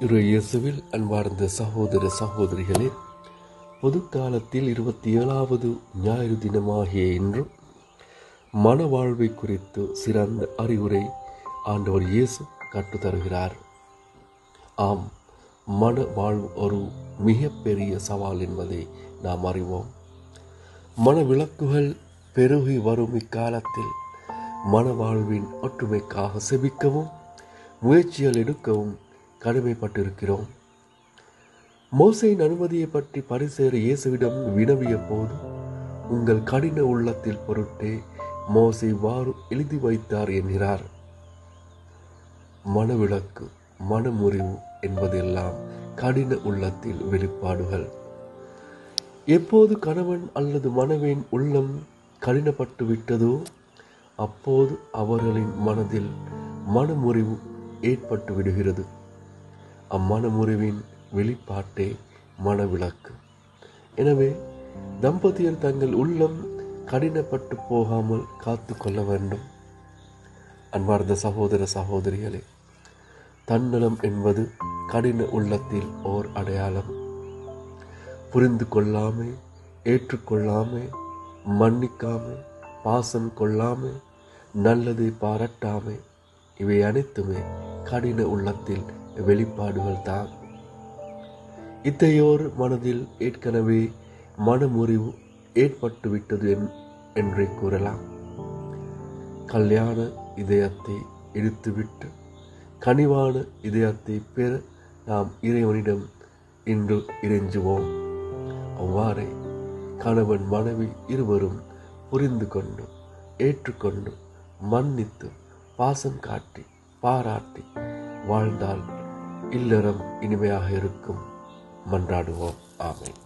இயேசுவில் அன்பார்ந்த சகோதர சகோதரிகளே, பொது காலத்தில் 27வது ஞாயிறு தினமாகிய இன்று மனவாழ்வை குறித்து சிறந்த அறிவுரை ஆண்டவர் இயேசு கற்றுத்தருகிறார். ஆம், மன வாழ்வு ஒரு மிகப்பெரிய சவால் என்பதை நாம் அறிவோம். மனவிலக்குகள் பெருகி வரும் இக்காலத்தில் மனவாழ்வின் ஒற்றுமைக்காக செபிக்கவும் முயற்சிகள் எடுக்கவும் கடமைப்பட்டிருக்கிறோம். மோசேயின் அனுமதியை பற்றி பரிசேயர் இயேசுவிடம் வினவிய போது, உங்கள் கடின உள்ளத்தில் பொருட்டே மோசே இவ்வாறு எழுதி வைத்தார் என்கிறார். மனவிலக்கு, மனமுறிவு என்பதெல்லாம் கடின உள்ளத்தில் வெளிப்பாடுகள். எப்போது கணவன் அல்லது மனைவியின் உள்ளம் கடினப்பட்டு விட்டதோ அப்போது அவர்களின் மனதில் மனமுறிவு ஏற்பட்டு விடுகிறது. அம்மனமுறிவின் வெளிப்பாட்டே மனவிலக்கு. எனவே தம்பதியர் தங்கள் உள்ளம் கடினப்பட்டு போகாமல் காத்து கொள்ள வேண்டும். அன்பார்ந்த சகோதர சகோதரிகளே, தன்னலம் என்பது கடின உள்ளத்தில் ஓர் அடையாளம். புரிந்து கொள்ளாமை, ஏற்றுக்கொள்ளாமை, மன்னிக்காமை, பாசம் கொள்ளாமை, நல்லதை பாராட்டாமை, இவை அனைத்துமே கடின உள்ளத்தில் வெளிப்பாடுகள் தான். இத்தையோர் மனதில் ஏற்கனவே மனமுறிவு ஏற்பட்டுவிட்டது என்றே கூறலாம். கல்யாண இதயத்தை இழுத்துவிட்டு கனிவான இதயத்தை பெற நாம் இறைவனிடம் இன்று இறைஞ்சுவோம். அவ்வாறே கணவன் மனைவி இருவரும் புரிந்து கொண்டு, ஏற்றுக்கொண்டு, மன்னித்து, பாசம் காட்டி, பாராட்டி வாழ்ந்தால் இல்லறம் இனிமையாக இருக்கும். மன்றாடுவோம். ஆமென்.